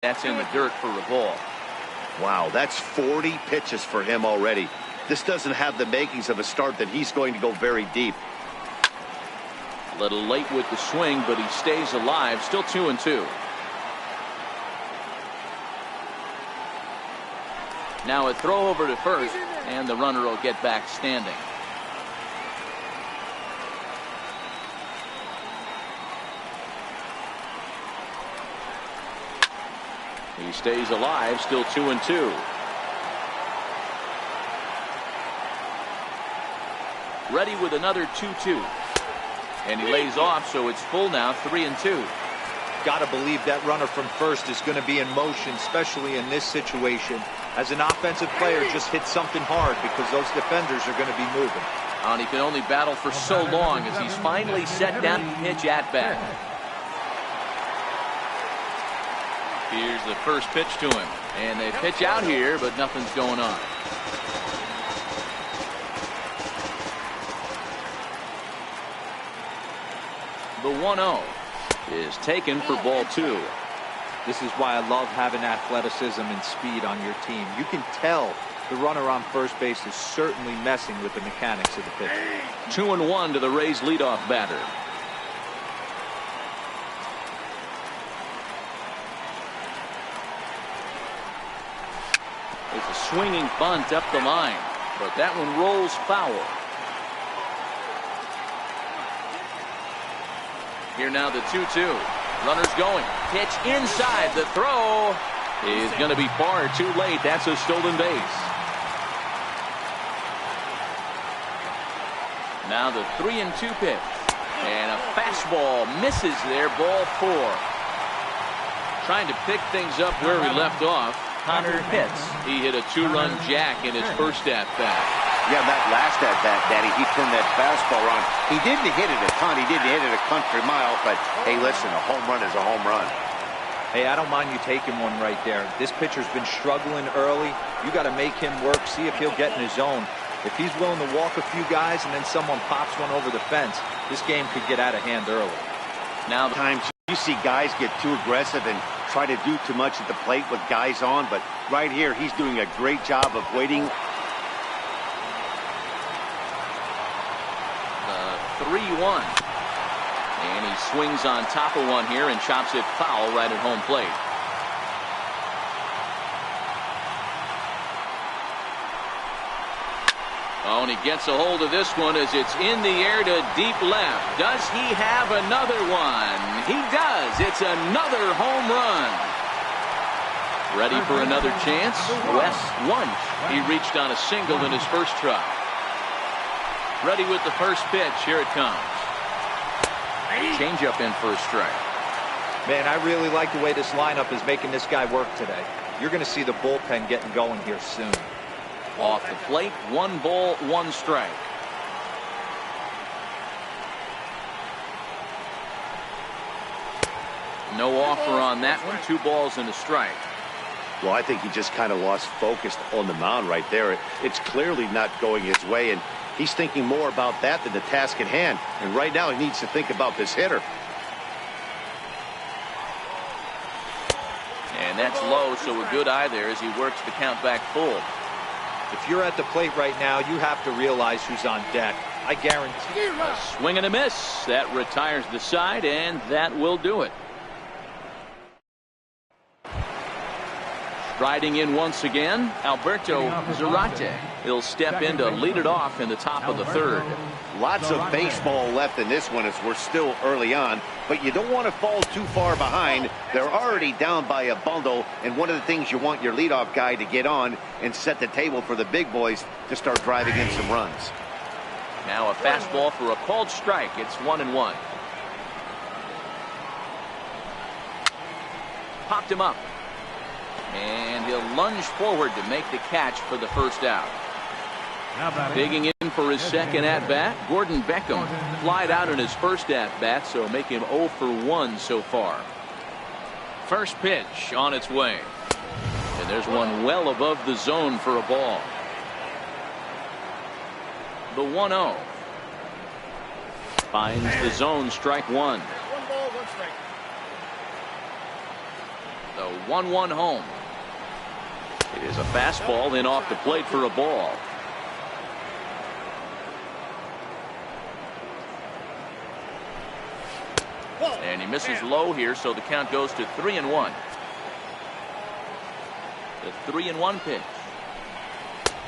That's in the dirt for a ball. Wow, that's 40 pitches for him already. This doesn't have the makings of a start that he's going to go very deep. A little late with the swing, but he stays alive. Still 2-2. Now a throw over to first, and the runner will get back standing. He stays alive, still 2-2. Ready with another 2-2. And he lays off, so it's full now, 3-2. Got to believe that runner from first is going to be in motion, especially in this situation. As an offensive player, just hit something hard because those defenders are going to be moving. And he can only battle for so long as he's finally set down to pitch at bat. Here's the first pitch to him. And they pitch out here, but nothing's going on. The 1-0 is taken for ball 2. This is why I love having athleticism and speed on your team. You can tell the runner on first base is certainly messing with the mechanics of the pitch. 2-1 to the Rays leadoff batter. It's a swinging bunt up the line, but that one rolls foul. Here now the 2-2. Runners going. Pitch inside. The throw is going to be far too late. That's a stolen base. Now the 3-2 pitch. And a fastball misses there. Ball 4. Trying to pick things up where we left off. Connor hits. He hit a 2-run jack in his first at-bat. Yeah, that last at-bat, Daddy, he turned that fastball on. He didn't hit it a ton. He didn't hit it a country mile, but hey, listen, a home run is a home run. Hey, I don't mind you taking one right there. This pitcher's been struggling early. You got to make him work, see if he'll get in his zone. If he's willing to walk a few guys and then someone pops one over the fence, this game could get out of hand early. Now, times you see guys get too aggressive and try to do too much at the plate with guys on, but right here he's doing a great job of waiting. 3-1. And he swings on top of one here and chops it foul right at home plate. Oh, and he gets a hold of this one as it's in the air to deep left. Does he have another one? He does. It's another home run. Ready for another chance? Wes Wunsch. He reached on a single in his first try. Ready with the first pitch. Here it comes. Change up in for a strike. Man, I really like the way this lineup is making this guy work today. You're going to see the bullpen getting going here soon. Off the plate, 1 ball, 1 strike. No offer on that one. 2 balls and a strike. Well, I think he just kind of lost focus on the mound right there. It's clearly not going his way, and he's thinking more about that than the task at hand. And right now he needs to think about this hitter. And that's low, so a good eye there as he works the count back full. If you're at the plate right now, you have to realize who's on deck. I guarantee. A swing and a miss. That retires the side, and that will do it. Striding in once again, Alberto Zarate. He'll step in to lead it off in the top of the 3rd. Lots of baseball left in this one as we're still early on, but you don't want to fall too far behind. They're already down by a bundle, and one of the things you want your leadoff guy to get on and set the table for the big boys to start driving in some runs. Now a fastball for a called strike. It's 1-1. Popped him up. And he'll lunge forward to make the catch for the first out. Digging in for his second at-bat, Gordon Beckham flied out in his first at-bat, so make him 0 for 1 so far. First pitch on its way. And there's one well above the zone for a ball. The 1-0. Finds the zone, strike 1. 1 ball, 1 strike. The 1-1 home. It is a fastball in off the plate for a ball. And he misses low here, so the count goes to 3-1. The 3-1 pitch.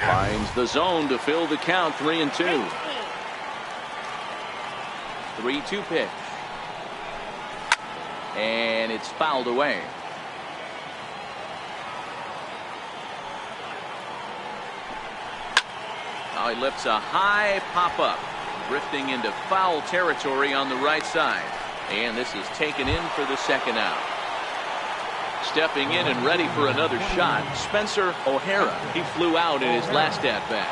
Finds the zone to fill the count. 3-2. 3-2 pitch. And it's fouled away. Now he lifts a high pop-up, drifting into foul territory on the right side. And this is taken in for the second out. Stepping in and ready for another shot, Spencer O'Hara. He flew out in his last at-bat.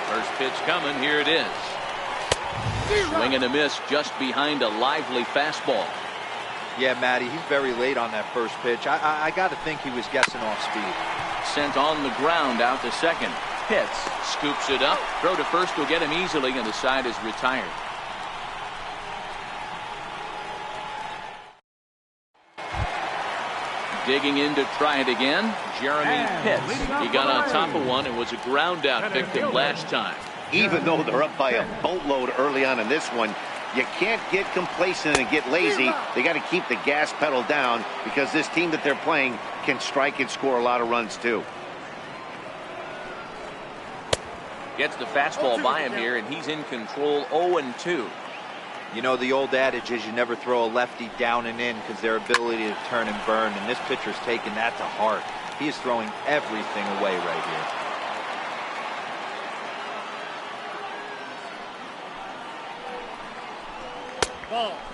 First pitch coming. Here it is. Swing and a miss just behind a lively fastball. Yeah, Matty, he's very late on that first pitch. I got to think he was guessing off speed. Sent on the ground out to second. Hits. Scoops it up. Throw to first will get him easily, and the side is retired. Digging in to try it again, Jeremy Pitts. He got on top of one and was a ground out victim last time. Even though they're up by a boatload early on in this one, you can't get complacent and get lazy. They got to keep the gas pedal down because this team that they're playing can strike and score a lot of runs too. Gets the fastball by him here, and he's in control. 0-2. You know, the old adage is you never throw a lefty down and in because their ability to turn and burn, and this pitcher's taking that to heart. He is throwing everything away right here.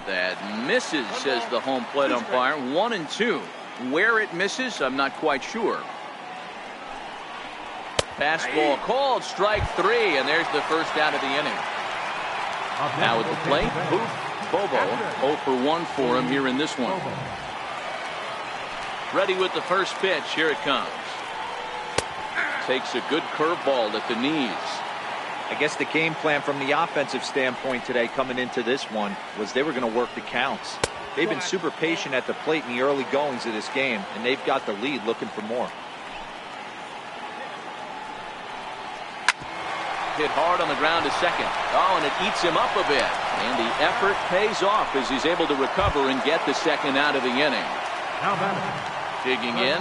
That misses, says the home plate umpire. 1-2. Where it misses, I'm not quite sure. Fastball called, strike 3, and there's the first out of the inning. Now at the plate, Bobo. 0 for 1 for him here in this one. Ready with the first pitch. Here it comes. Takes a good curveball at the knees. I guess the game plan from the offensive standpoint today coming into this one was they were going to work the counts. They've been super patient at the plate in the early goings of this game, and they've got the lead looking for more. Hit hard on the ground to second. Oh, and it eats him up a bit. And the effort pays off as he's able to recover and get the second out of the inning. Digging in,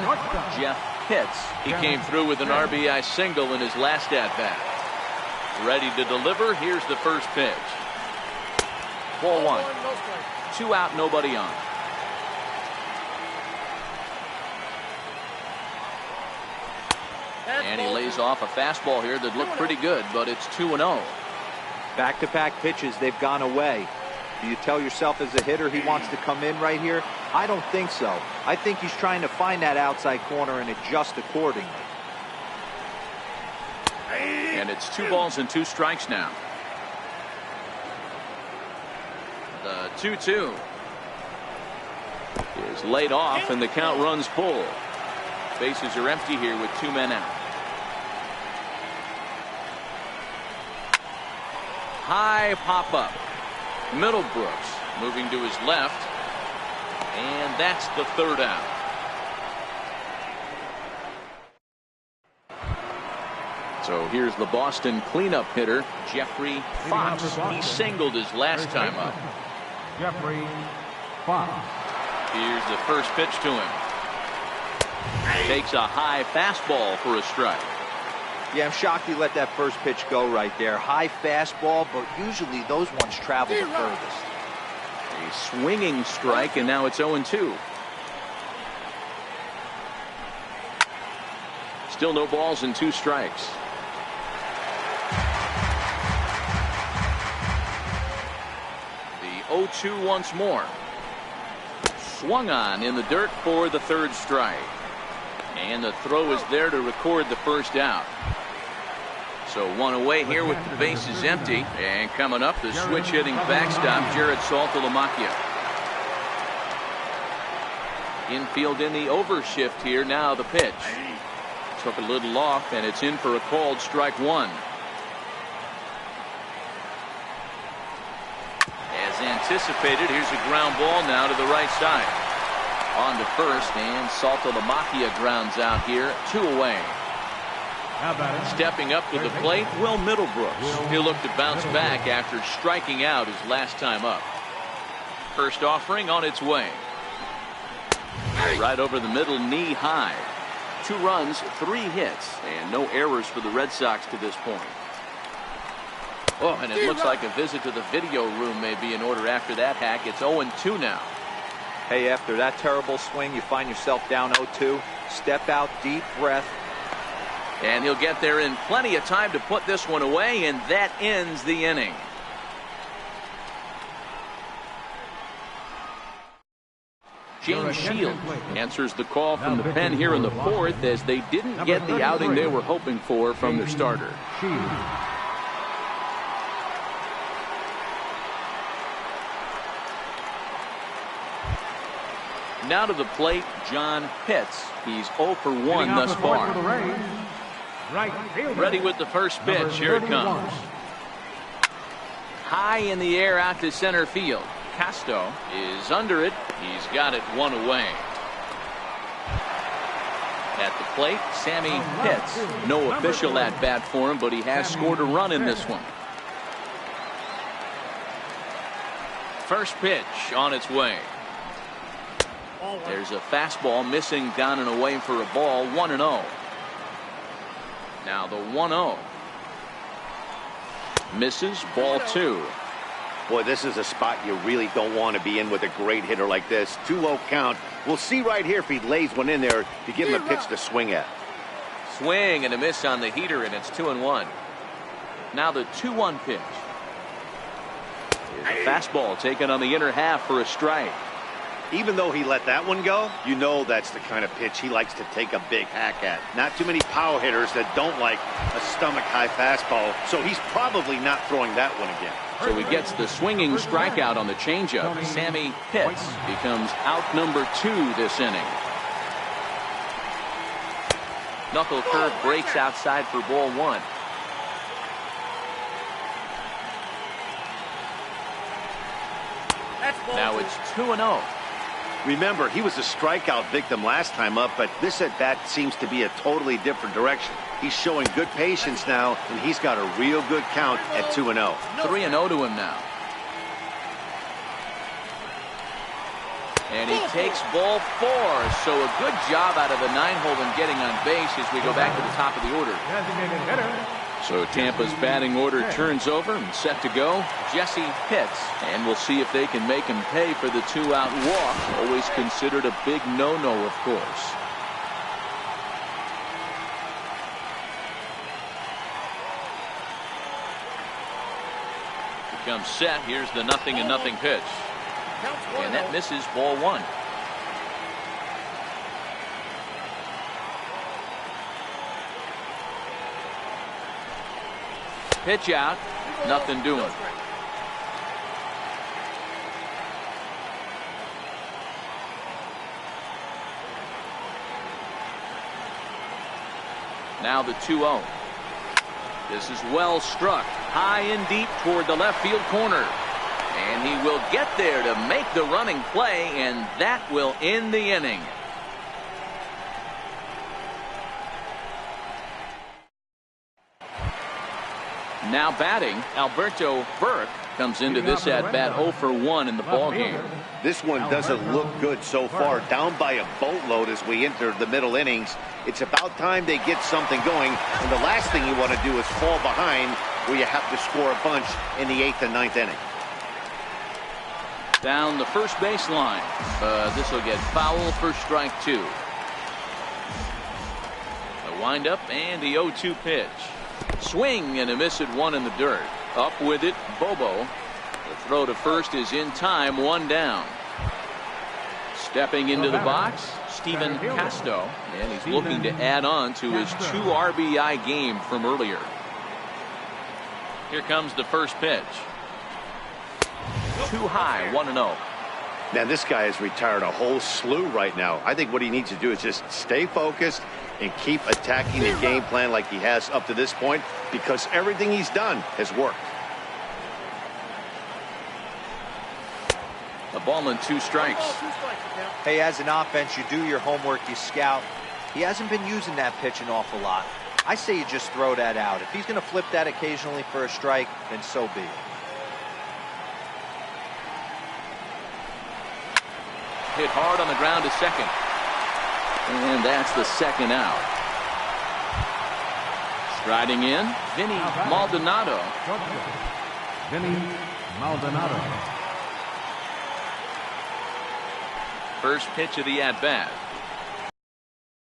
Jeff Pitts. He came through with an RBI single in his last at-bat. Ready to deliver. Here's the first pitch. Ball 1. 2 out, nobody on. And he lays off a fastball here that looked pretty good, but it's 2-0. Back-to-back pitches, they've gone away. Do you tell yourself as a hitter he wants to come in right here? I don't think so. I think he's trying to find that outside corner and adjust accordingly. And it's 2 balls and 2 strikes now. The 2-2 is laid off, and the count runs full. Bases are empty here with 2 men out. High pop-up. Middlebrooks moving to his left. And that's the third out. So here's the Boston cleanup hitter, Jeffrey Fox. He singled his last time up. Jeffrey Fox. Here's the first pitch to him. Takes a high fastball for a strike. Yeah, I'm shocked he let that first pitch go right there. High fastball, but usually those ones travel the furthest. A swinging strike, and now it's 0-2. Still no balls and 2 strikes. The 0-2 once more. Swung on in the dirt for the third strike. And the throw is there to record the first out. So 1 away here with the bases empty. And coming up, the switch hitting backstop, Jared Saltalamacchia. Infield in the overshift here. Now the pitch. Took a little off, and it's in for a called strike 1. As anticipated, here's a ground ball now to the right side. On to first, and Saltalamacchia grounds out here. 2 away. Stepping up to the plate, Will Middlebrooks. He'll look to bounce back after striking out his last time up. First offering on its way. Right over the middle, knee high. 2 runs, 3 hits, and no errors for the Red Sox to this point. Oh, and it looks like a visit to the video room may be in order after that hack. It's 0-2 now. Hey, after that terrible swing, you find yourself down 0-2. Step out, deep breath. And he'll get there in plenty of time to put this one away, and that ends the inning. James Shields answers the call from the pen here in the 4th as they didn't get the outing they were hoping for from their starter. Now to the plate, John Pitts. He's 0 for 1 thus far. Ready with the first pitch. Here it comes. High in the air out to center field. Casto is under it. He's got it 1 away. At the plate, Sammy Pitts. No official at bat for him, but he has scored a run in this one. First pitch on its way. There's a fastball missing down and away for a ball. 1-0. Now the 1-0. Misses, ball 2. Boy, this is a spot you really don't want to be in with a great hitter like this. 2-0 count. We'll see right here if he lays one in there to give him a pitch to swing at. Swing and a miss on the heater, and it's 2-1. Now the 2-1 pitch. Here's a fastball taken on the inner half for a strike. Even though he let that one go, you know that's the kind of pitch he likes to take a big hack at. Not too many power hitters that don't like a stomach-high fastball, so he's probably not throwing that one again. So he gets the swinging strikeout on the changeup. Sammy Pitts becomes out number 2 this inning. Knuckle curve breaks outside for ball 1. Now it's 2-0. Remember, he was a strikeout victim last time up, but this at-bat seems to be a totally different direction. He's showing good patience now, and he's got a real good count at 2-0. 3-0 to him now. And he takes ball 4. So a good job out of the 9-hole in getting on base as we go back to the top of the order. So Tampa's batting order turns over and set to go. Jesse Pitts, and we'll see if they can make him pay for the 2-out walk. Always considered a big no-no, of course. Becomes set. Here's the 0-0 pitch. And that misses, ball 1. Pitch out, nothing doing. Now the 2-0. This is well struck, high and deep toward the left field corner. And he will get there to make the running play, and that will end the inning. Now batting, Alberto Burke comes into this at-bat 0 for 1 in the ballgame. This one doesn't look good so far. Down by a boatload as we enter the middle innings. It's about time they get something going, and the last thing you want to do is fall behind where you have to score a bunch in the 8th and 9th inning. Down the first baseline. This will get foul for strike 2. The windup and the 0-2 pitch. Swing and a miss at 1 in the dirt. Up with it, Bobo. The throw to first is in time, 1 down. Stepping into the box, Stephen Casto, and he's looking to add on to his 2 RBI game from earlier. Here comes the first pitch. Too high, 1-0. Man, this guy has retired a whole slew right now. I think what he needs to do is just stay focused and keep attacking the game plan like he has up to this point, because everything he's done has worked. A ball and 2 strikes. Hey, as an offense, you do your homework, you scout. He hasn't been using that pitch an awful lot. I say you just throw that out. If he's going to flip that occasionally for a strike, then so be it. Hit hard on the ground to second. And that's the second out. Striding in, Vinny Maldonado. Vinny Maldonado. First pitch of the at-bat.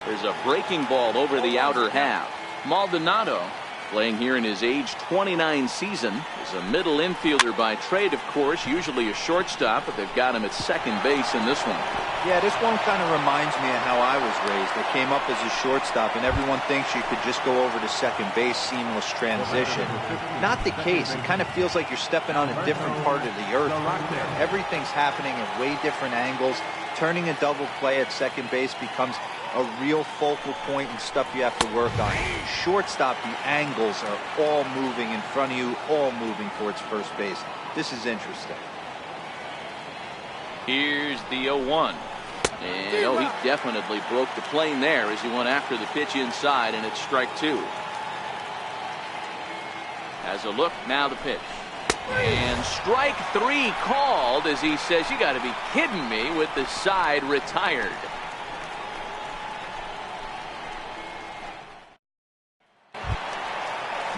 There's a breaking ball over the outer half. Maldonado, playing here in his age 29 season, is a middle infielder by trade, of course, usually a shortstop, but they've got him at second base in this one. Yeah, this one kind of reminds me of how I was raised. I came up as a shortstop, and everyone thinks you could just go over to second base, seamless transition. Not the case. It kind of feels like you're stepping on a different part of the earth. Everything's happening at way different angles. Turning a double play at second base becomes a real focal point and stuff you have to work on. Shortstop, the angles are all moving in front of you, all moving towards first base. This is interesting. Here's the 0-1. And oh, he definitely broke the plane there as he went after the pitch inside, and it's strike 2. Has a look, now the pitch. And strike 3 called as he says, you got to be kidding me, with the side retired.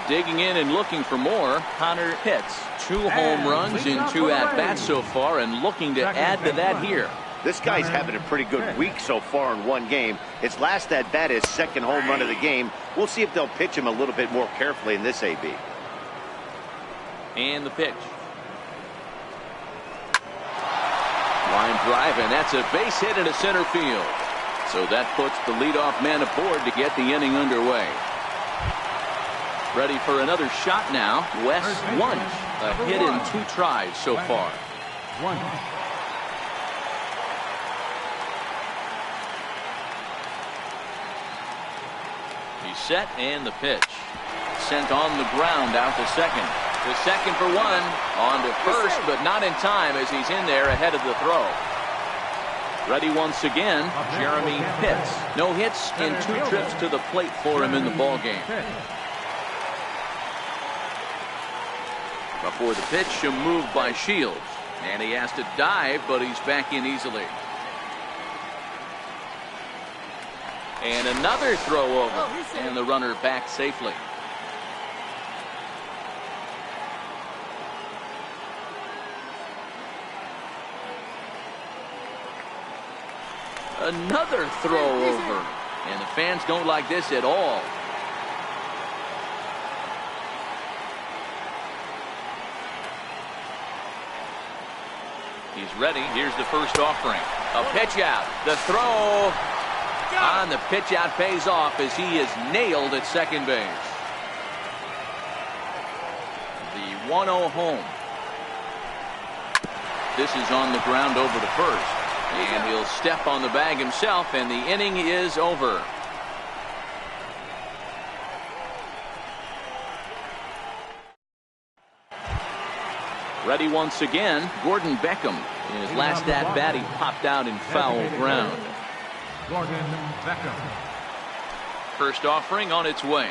Digging in and looking for more, Connor Pitts. 2 home runs in 2 at-bats so far, and looking to add to that here. This guy's having a pretty good week so far in one game. His last at-bat is second home run of the game. We'll see if they'll pitch him a little bit more carefully in this AB. And the pitch. Line drive, and that's a base hit into center field. So that puts the leadoff man aboard to get the inning underway. Ready for another shot now. Wes Wunsch, a hit in 2 tries so far. He's set, and the pitch. Sent on the ground out to second. To second for 1. On to first, but not in time as he's in there ahead of the throw. Ready once again, Jeremy Pitts. No hits in 2 trips to the plate for him in the ballgame. Before the pitch, a move by Shields. And he has to dive, but he's back in easily. And another throw over. And the runner back safely. Another throw over. And the fans don't like this at all. He's ready. Here's the first offering. A pitch out. The throw on the pitch out pays off as he is nailed at second base. The 1-0 home. This is on the ground over to first. And he'll step on the bag himself, and the inning is over. Ready once again, Gordon Beckham. In his last at-bat, he popped out in foul ground. Gordon Beckham. First offering on its way.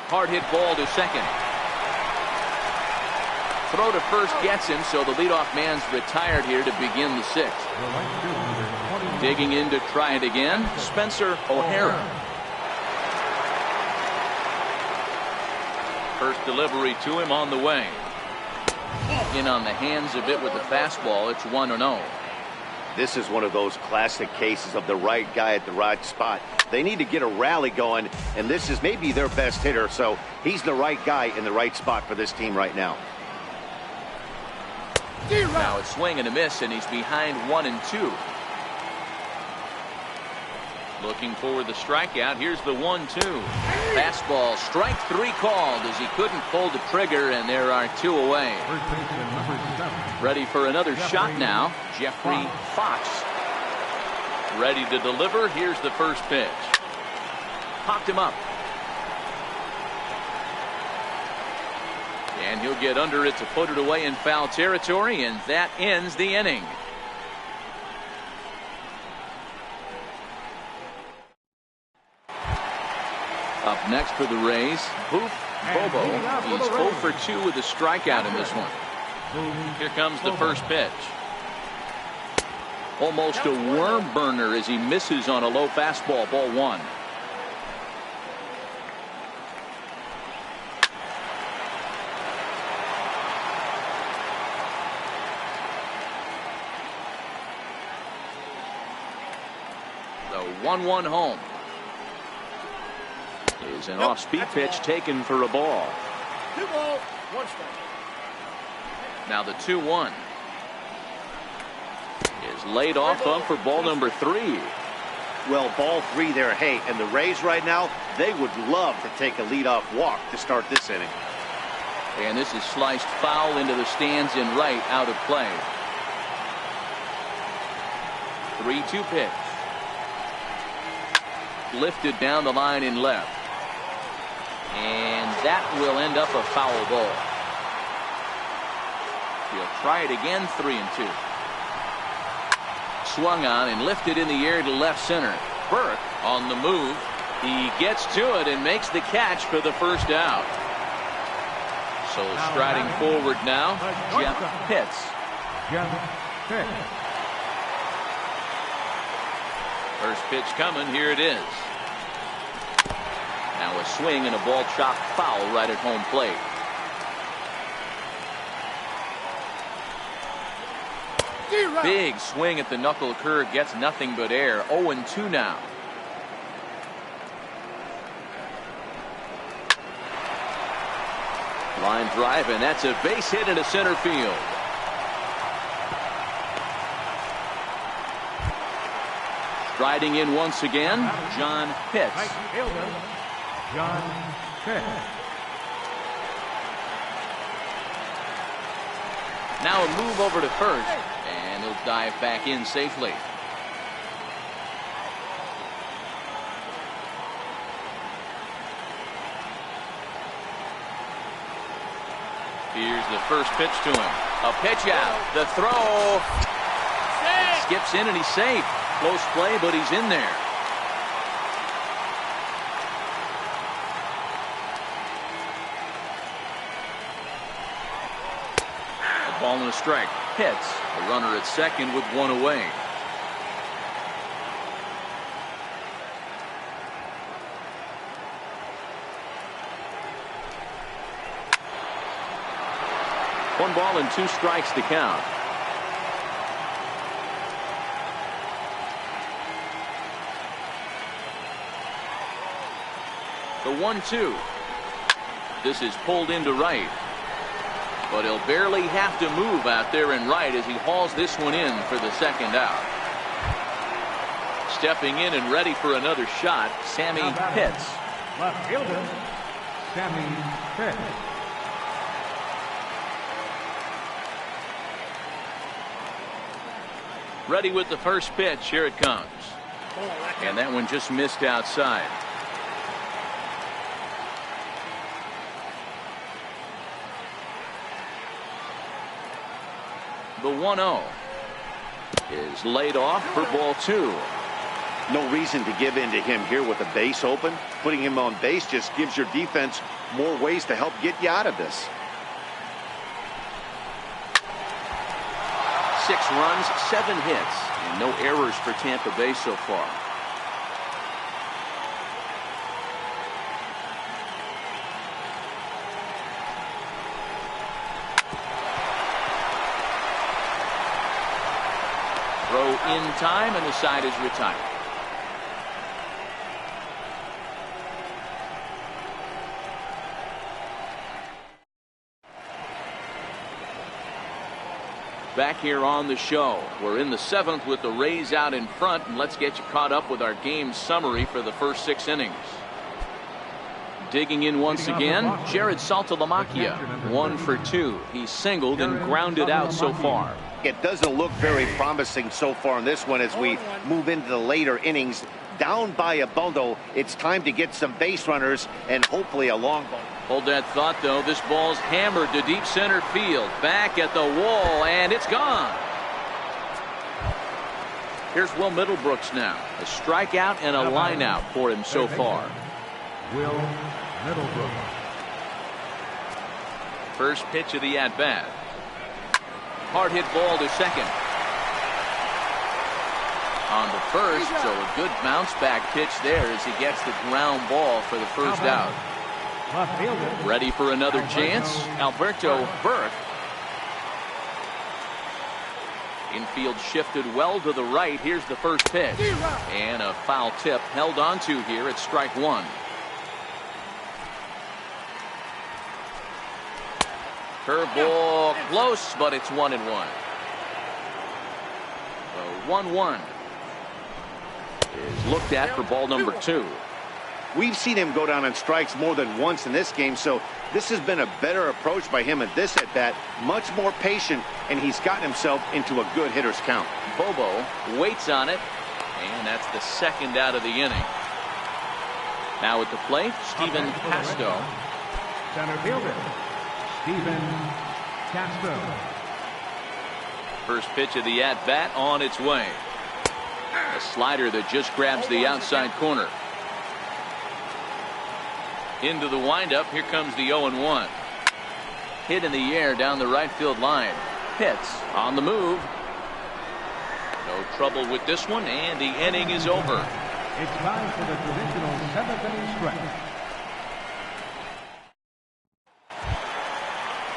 Hard hit ball to second. Throw to first gets him, so the leadoff man's retired here to begin the 6th. Digging in to try it again, Spencer O'Hara. First delivery to him on the way. In on the hands a bit with the fastball. It's 1-0. This is one of those classic cases of the right guy at the right spot. They need to get a rally going, and this is maybe their best hitter, so he's the right guy in the right spot for this team right now. Now a swing and a miss, and he's behind 1-2. Looking for the strikeout. Here's the 1-2. Fastball, strike 3 called as he couldn't pull the trigger, and there are 2 away. Ready for another shot now, Jeffrey Fox. Ready to deliver. Here's the first pitch. Popped him up. And he'll get under it to put it away in foul territory, and that ends the inning. Up next for the Rays, Boof Bobo. He's 0 for 2 with a strikeout in this one. Here comes the first pitch. Almost a worm burner as he misses on a low fastball, ball 1. The 1-1 home. Is an off-speed pitch taken for a ball. 2 balls, 1 strike. Now the 2-1 is laid off up for ball number 3. Well, ball 3 there. Hey, and the Rays right now, they would love to take a leadoff walk to start this inning. And this is sliced foul into the stands in right, out of play. 3-2 pitch. Lifted down the line in left. And that will end up a foul ball. He'll try it again, 3-2. Swung on and lifted in the air to left center. Burke on the move. He gets to it and makes the catch for the first out. So striding forward now, Jeff Pitts. First pitch coming, here it is. Now a swing and a ball chopped foul right at home plate. Big swing at the knuckle curve, gets nothing but air. 0-2 now. Line drive, and that's a base hit into center field. Striding in once again, John Pitts. John Pitts. Now a move over to first, and he'll dive back in safely. Here's the first pitch to him. A pitch out. The throw. Skips in and he's safe. Close play, but he's in there. A ball and a strike. Pitts, a runner at second with 1 away. One ball and 2 strikes to count. The 1-2. This is pulled into right. But he'll barely have to move out there in right as he hauls this one in for the second out. Stepping in and ready for another shot, Sammy Pitts. Left fielder, Sammy Pitts. Ready with the first pitch. Here it comes. And that one just missed outside. The 1-0 is laid off for ball 2. No reason to give in to him here with the base open. Putting him on base just gives your defense more ways to help get you out of this. 6 runs, 7 hits, and no errors for Tampa Bay so far. Throw in time, and the side is retired. Back here on the show. We're in the 7th with the Rays out in front, and let's get you caught up with our game summary for the first 6 innings. Digging in once again, Jared Saltalamacchia, 1 for 2. He's singled and grounded out so far. It doesn't look very promising so far in this one as we move into the later innings. Down by a bundle, it's time to get some base runners and hopefully a long ball. Hold that thought, though. This ball's hammered to deep center field. Back at the wall, and it's gone. Here's Will Middlebrooks now. A strikeout and a lineout for him so far. Will Middlebrooks. First pitch of the at-bat. Hard hit ball to second. On the first, so a good bounce back pitch there as he gets the ground ball for the first out. Ready for another chance? Alberto Burke. Infield shifted well to the right. Here's the first pitch. And a foul tip held onto here at strike one. Curveball close, but it's 1-1. So 1-1 is looked at for ball number 2. We've seen him go down on strikes more than once in this game, so this has been a better approach by him at this at-bat. Much more patient, and he's gotten himself into a good hitter's count. Bobo waits on it, and that's the second out of the inning. Now at the plate, Steven Pasto. Center fielder, Steven Castro. First pitch of the at-bat on its way. A slider that just grabs the outside corner. Into the windup. Here comes the 0-1. Hit in the air down the right field line. Pitts on the move. No trouble with this one, and the inning is over. It's time for the traditional 7th inning stretch.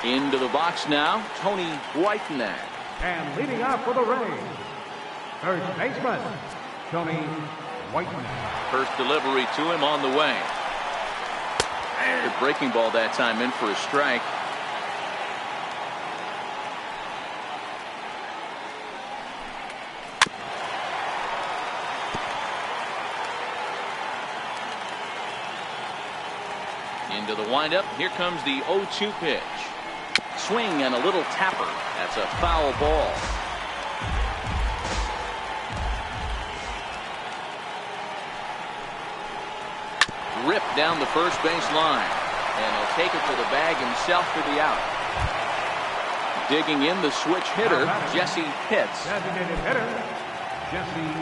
Into the box now, Tony Whitenack. And leading off for the Rays, first baseman, Tony Whitenack. First delivery to him on the way. Good breaking ball that time, in for a strike. Into the windup. Here comes the 0-2 pitch. Swing and a little tapper. That's a foul ball. Ripped down the first base line, and he'll take it to the bag himself for the out. Digging in the switch hitter, Jesse Pitts. Designated hitter, Jesse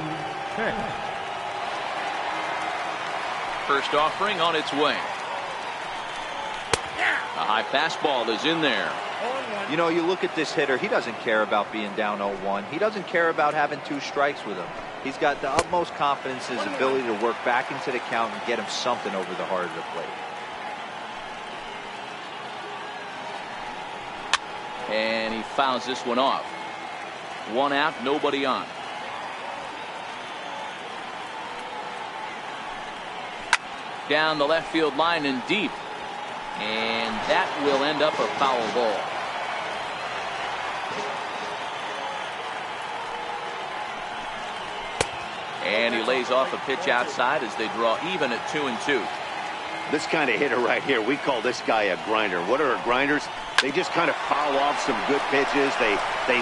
Pitts. First offering on its way. A high fastball is in there. You know, you look at this hitter, he doesn't care about being down 0-1. He doesn't care about having 2 strikes with him. He's got the utmost confidence in his ability to work back into the count and get him something over the heart of the plate. And he fouls this one off. 1 out, nobody on. Down the left field line and deep. And that will end up a foul ball. And he lays off a pitch outside as they draw even at 2-2. This kind of hitter right here, we call this guy a grinder. What are grinders? They just kind of foul off some good pitches. They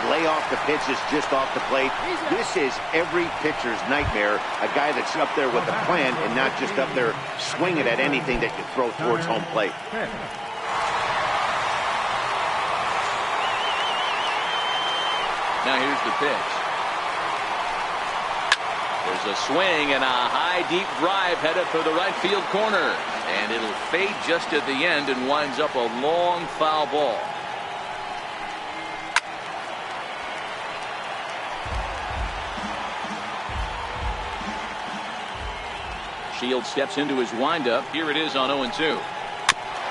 lay off the pitches just off the plate. This is every pitcher's nightmare, a guy that's up there with a plan and not just up there swinging at anything that you throw towards home plate. Now here's the pitch. There's a swing and a high deep drive headed for the right field corner, and it'll fade just at the end and winds up a long foul ball. Shields steps into his windup. Here it is on 0-2.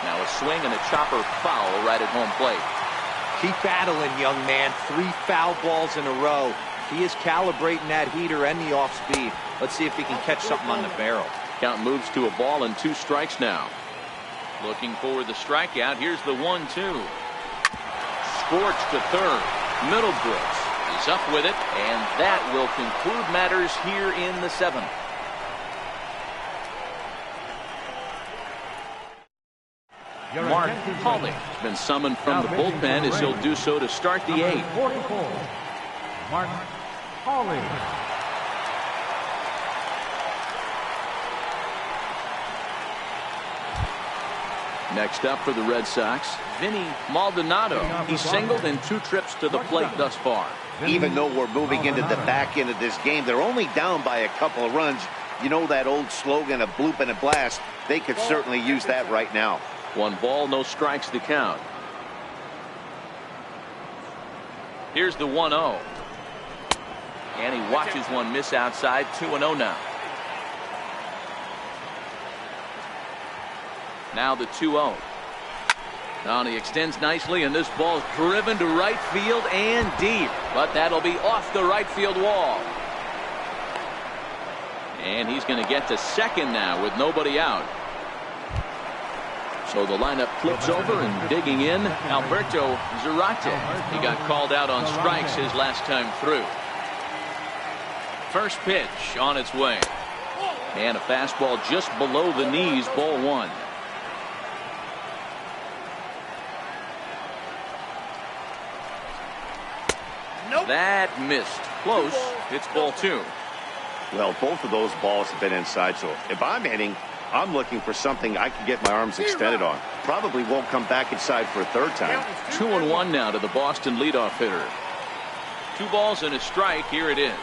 Now a swing and a chopper foul right at home plate. Keep battling, young man. 3 foul balls in a row. He is calibrating that heater and the off speed. Let's see if he can catch something on the barrel. Count moves to a ball and 2 strikes now. Looking for the strikeout. Here's the 1-2. Scorched to third. Middlebrooks is up with it, and that will conclude matters here in the 7th. Mark Pauly has been summoned from the bullpen as he'll do so to start the eighth. 44, Mark Pauly. Next up for the Red Sox, Vinny Maldonado. He's singled in 2 trips to the plate thus far. Even though we're moving into the back end of this game, they're only down by a couple of runs. You know that old slogan, a bloop and a blast? They could certainly use that right now. 1 ball, no strikes to count. Here's the 1-0. And he watches one miss outside. 2-0 now. Now the 2-0. Now he extends nicely, and this ball's driven to right field and deep. But that'll be off the right field wall. And he's going to get to second now with nobody out. So the lineup flips over, and digging in, Alberto Zarate. He got called out on strikes his last time through. First pitch on its way. And a fastball just below the knees, ball 1. That missed. Close. It's ball 2. Well, both of those balls have been inside, so if I'm hitting, I'm looking for something I can get my arms extended on. Probably won't come back inside for a third time. 2-1 now to the Boston leadoff hitter. 2 balls and a strike. Here it is.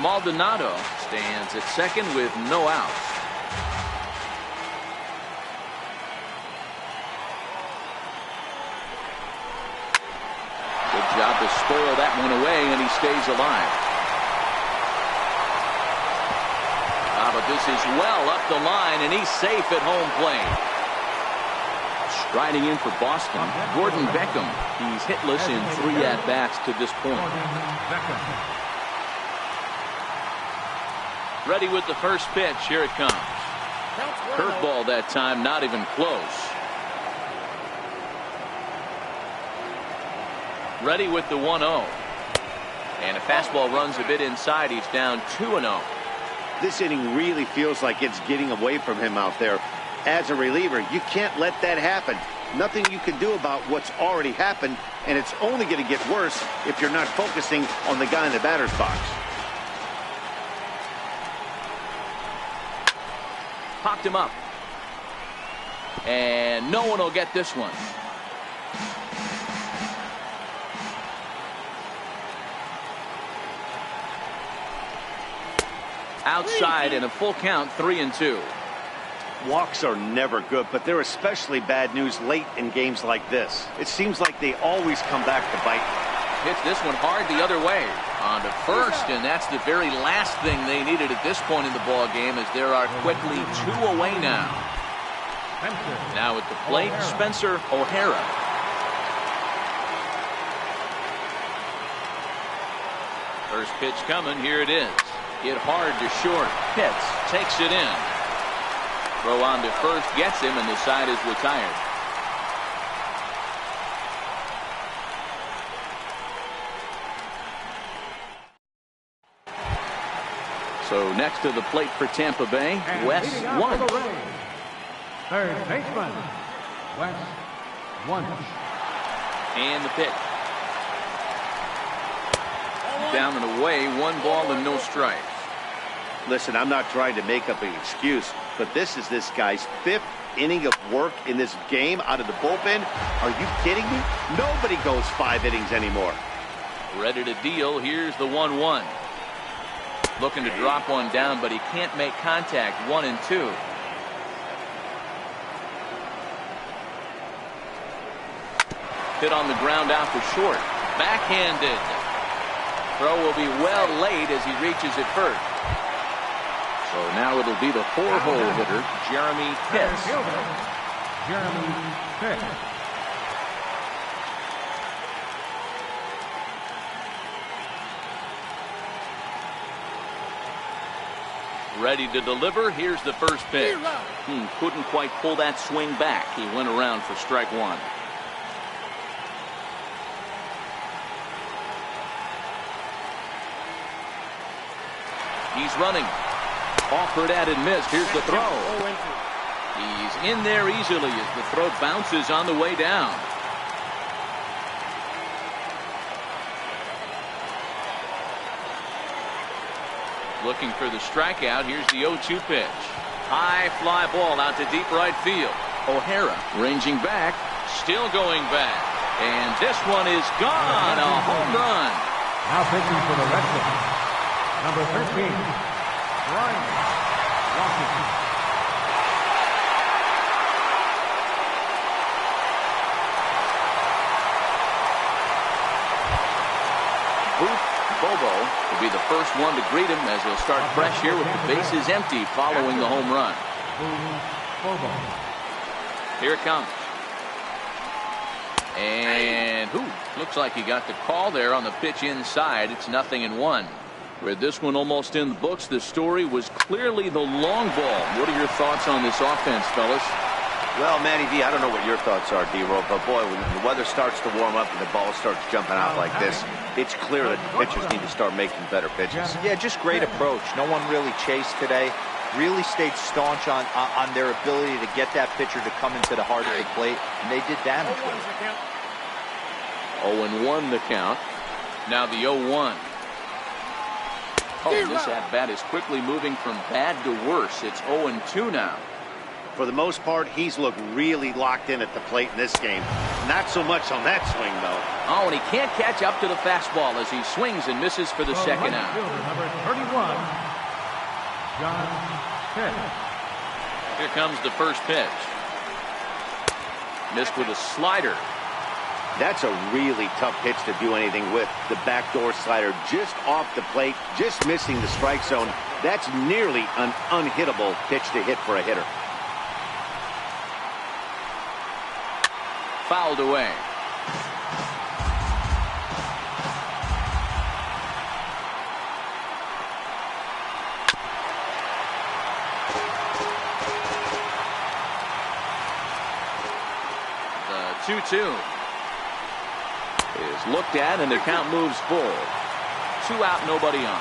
Maldonado stands at second with no outs. Good job to spoil that one away, and he stays alive. But this is well up the line, and he's safe at home plate. Striding in for Boston, Gordon Beckham. He's hitless in 3 at-bats to this point. Ready with the first pitch. Here it comes. Curveball that time, not even close. Ready with the 1-0. And a fastball runs a bit inside. He's down 2-0. This inning really feels like it's getting away from him out there. As a reliever, you can't let that happen. Nothing you can do about what's already happened, and it's only going to get worse if you're not focusing on the guy in the batter's box. Popped him up. And no one will get this one. Outside in a full count, 3-2. Walks are never good, but they're especially bad news late in games like this. It seems like they always come back to bite. Hits this one hard the other way. On to first, and that's the very last thing they needed at this point in the ball game, as there are quickly 2 away now. Now at the plate, Spencer O'Hara. First pitch coming. Here it is. Hit hard to short. Hits. Takes it in. Throw on to first. Gets him, and the side is retired. So next to the plate for Tampa Bay, Wes Wunsch. Third baseman, Wes Wunsch. And the pitch. Down and away, 1 ball and no strikes. Listen, I'm not trying to make up an excuse, but this is this guy's 5th inning of work in this game out of the bullpen. Are you kidding me? Nobody goes 5 innings anymore. Ready to deal. Here's the 1-1. Looking to drop one down, but he can't make contact. 1-2. Hit on the ground out to short. Backhanded. Throw will be well late as he reaches it first. So now it'll be the 4-hole hitter, Jeremy Pitts. Jeremy Pitts. Ready to deliver. Here's the first pitch. Couldn't quite pull that swing back. He went around for strike 1. He's running. Offered at and missed. Here's the throw. He's in there easily as the throw bounces on the way down. Looking for the strikeout. Here's the 0-2 pitch. High fly ball out to deep right field. O'Hara ranging back, still going back. And this one is gone. A home run. Now pitching for the Red Sox, number 13, Ryan Washington. Booth Bobo will be the first one to greet him as he'll start fresh here with the bases empty following the home run. Bobo. Here it comes. And looks like he got the call there on the pitch inside. It's 0-1. With this one almost in the books, the story was clearly the long ball. What are your thoughts on this offense, fellas? Well, Manny V, I don't know what your thoughts are, D-Roll, but boy, when the weather starts to warm up and the ball starts jumping out like this, it's clear that the pitchers need to start making better pitches. Yeah, just great approach. No one really chased today. Really stayed staunch on their ability to get that pitcher to come into the heart of the plate, and they did damage with it. 0-1 the count. Now the 0-1. This at-bat is quickly moving from bad to worse. It's 0-2 now. For the most part, he's looked really locked in at the plate in this game. Not so much on that swing, though. And he can't catch up to the fastball as he swings and misses for the second out. Number 31, John Pitt. Here comes the first pitch. Missed with a slider. That's a really tough pitch to do anything with. The backdoor slider just off the plate, just missing the strike zone. That's nearly an unhittable pitch to hit for a hitter. Fouled away. The 2-2 is looked at, and the count moves forward. 2 out, nobody on.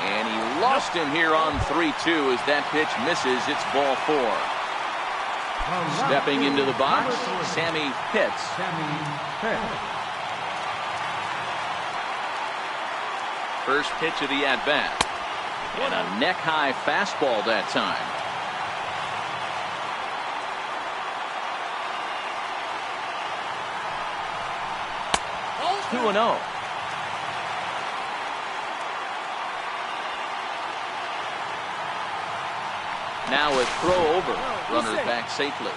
And he lost him here on 3-2 as that pitch misses. It's ball 4. Stepping into the box, Sammy Pitts. First pitch of the at-bat. And a neck-high fastball that time. Oh, 2-0. Now a throw over. Runners back safely.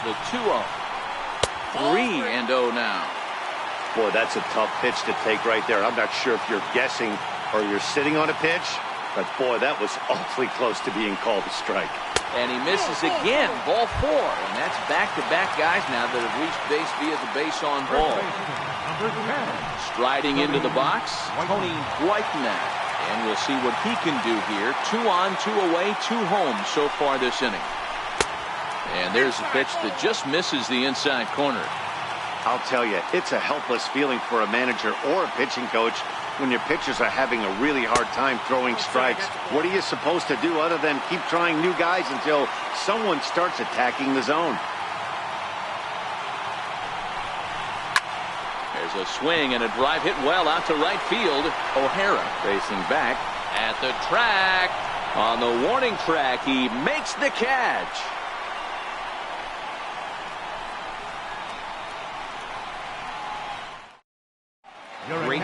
The 2-0. 3-0 now. Boy, that's a tough pitch to take right there. I'm not sure if you're guessing or you're sitting on a pitch, but boy, that was awfully close to being called a strike. And he misses again. Ball 4. And that's back-to-back guys now that have reached base via the base on ball. Striding into the box, Tony Whiteman. And we'll see what he can do here. 2 on, 2 away, 2 home so far this inning. And there's a pitch that just misses the inside corner. I'll tell you, it's a helpless feeling for a manager or a pitching coach when your pitchers are having a really hard time throwing strikes. What are you supposed to do other than keep trying new guys until someone starts attacking the zone? There's a swing and a drive hit well out to right field. O'Hara racing back at the track. On the warning track, he makes the catch. Great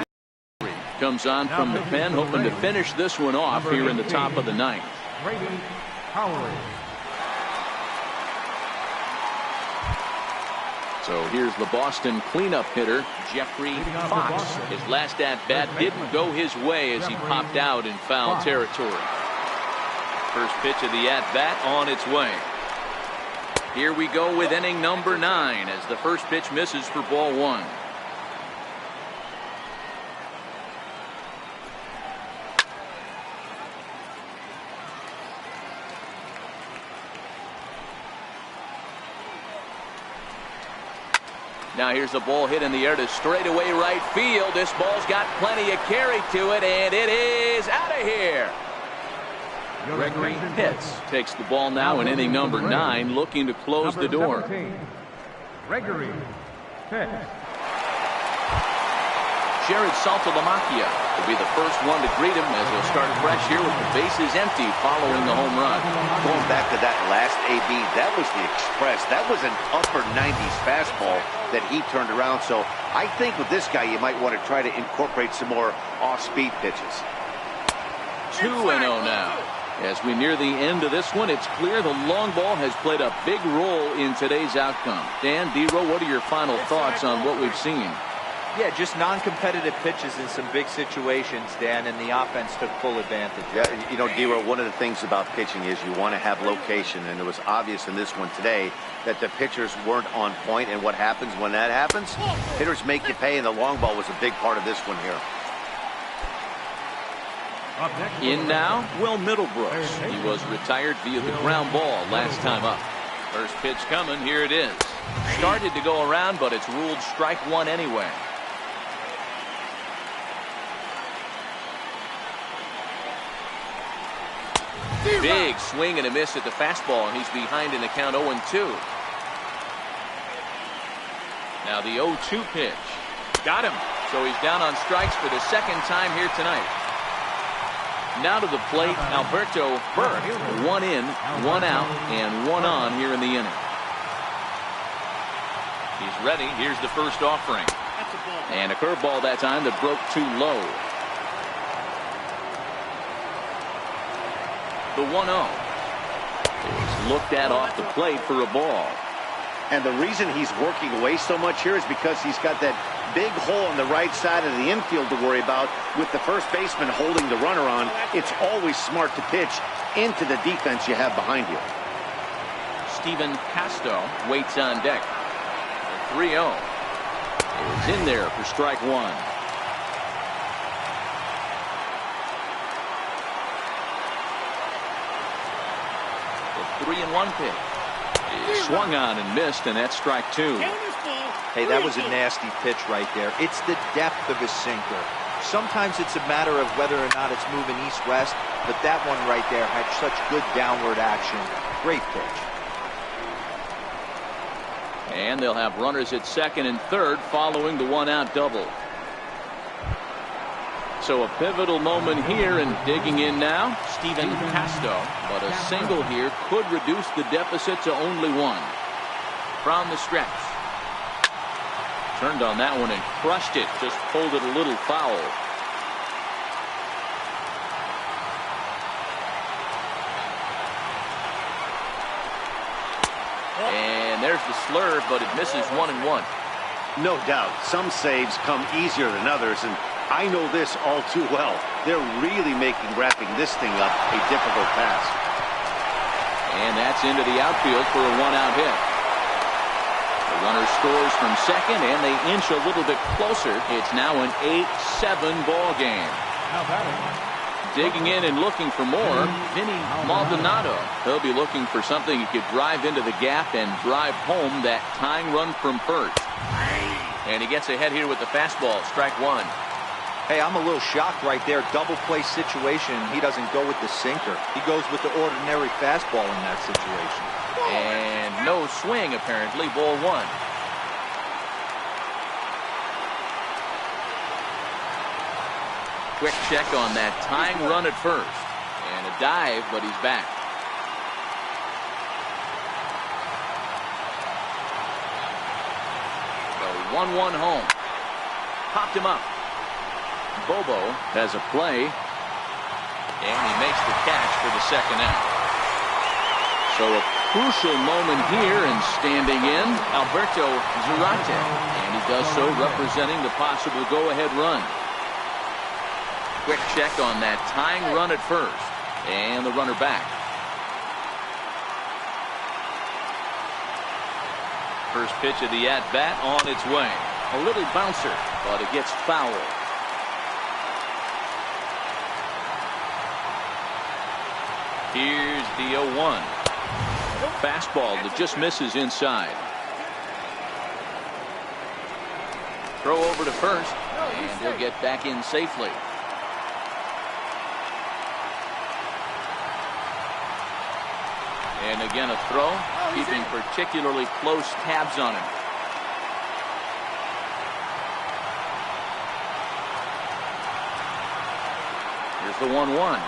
comes on from the pen, hoping to finish this one off here in the top of the 9th. So here's the Boston cleanup hitter, Jeffrey Fox. His last at-bat didn't go his way as he popped out in foul territory. First pitch of the at-bat on its way. Here we go with inning number 9 as the first pitch misses for ball 1. Now here's the ball hit in the air to straightaway right field. This ball's got plenty of carry to it, and it is out of here. Gregory Pitts takes the ball now in inning number 9, looking to close the door. 17, Gregory Pitts. Jared Saltalamacchia will be the first one to greet him as he'll start fresh here with the bases empty following the home run. Going back to that last AB, that was the express. That was an upper 90s fastball that he turned around. So I think with this guy, you might want to try to incorporate some more off-speed pitches. 2-0 now. As we near the end of this one, it's clear the long ball has played a big role in today's outcome. Dan, D-Row, what are your final thoughts on what we've seen? Yeah, just non-competitive pitches in some big situations, Dan, and the offense took full advantage. Yeah, you know, D-Row, one of the things about pitching is you want to have location, and it was obvious in this one today that the pitchers weren't on point, and what happens when that happens? Hitters make you pay, and the long ball was a big part of this one here. In now, Will Middlebrooks. He was retired via the ground ball last time up. First pitch coming, here it is. Started to go around, but it's ruled strike one anyway. Big swing and a miss at the fastball, and he's behind in the count 0-2. Now the 0-2 pitch. Got him. So he's down on strikes for the second time here tonight. Now to the plate, Alberto Burke. 1 in, 1 out, and 1 on here in the inning. He's ready. Here's the first offering. And a curveball that time that broke too low. The 1-0 is looked at off the plate for a ball. And the reason he's working away so much here is because he's got that big hole on the right side of the infield to worry about. With the first baseman holding the runner on, it's always smart to pitch into the defense you have behind you. Steven Casto waits on deck. The 3-0 is in there for strike one. The 3-1 pitch is swung on and missed, and that's strike two. Hey, that was a nasty pitch right there. It's the depth of his sinker. Sometimes it's a matter of whether or not it's moving east-west, but that one right there had such good downward action. Great pitch. And they'll have runners at second and third following the 1-out double. So a pivotal moment here, and digging in now, Steven Casto. But a single here could reduce the deficit to only 1. From the stretch. Turned on that one and crushed it. Just pulled it a little foul. And there's the slurve, but it misses 1-1. No doubt. Some saves come easier than others, and I know this all too well. They're really making wrapping this thing up a difficult task. And that's into the outfield for a 1-out hit. The runner scores from second, and they inch a little bit closer. It's now an 8-7 ball game. Digging in and looking for more, Vinny Maldonado. He'll be looking for something he could drive into the gap and drive home that tying run from first. And he gets ahead here with the fastball, strike one. Hey, I'm a little shocked right there. Double play situation. He doesn't go with the sinker. He goes with the ordinary fastball in that situation. And no swing, apparently. Ball one. Quick check on that tying run at first. And a dive, but he's back. The 1-1 home. Popped him up. Bobo has a play. And he makes the catch for the second out. So a crucial moment here, and standing in, Alberto Zurate. And he does so representing the possible go-ahead run. Quick check on that tying run at first. And the runner back. First pitch of the at-bat on its way. A little bouncer, but it gets foul. Here's the 0-1. Fastball that just misses inside. Throw over to first, and he'll get back in safely. And again, a throw, keeping particularly close tabs on him. Here's the 1-1.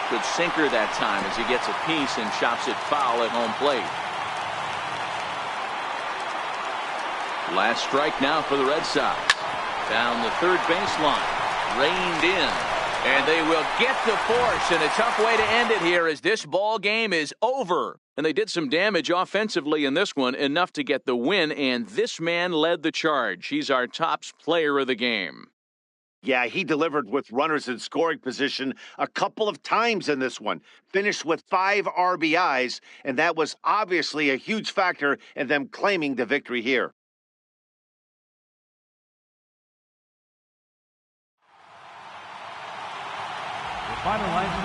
Good sinker that time as he gets a piece and chops it foul at home plate. Last strike now for the Red Sox. Down the third baseline. Reined in. And they will get the force, and a tough way to end it here as this ball game is over. And they did some damage offensively in this one, enough to get the win, and this man led the charge. He's our top player of the game. Yeah, he delivered with runners in scoring position a couple of times in this one. Finished with 5 RBIs, and that was obviously a huge factor in them claiming the victory here. Final line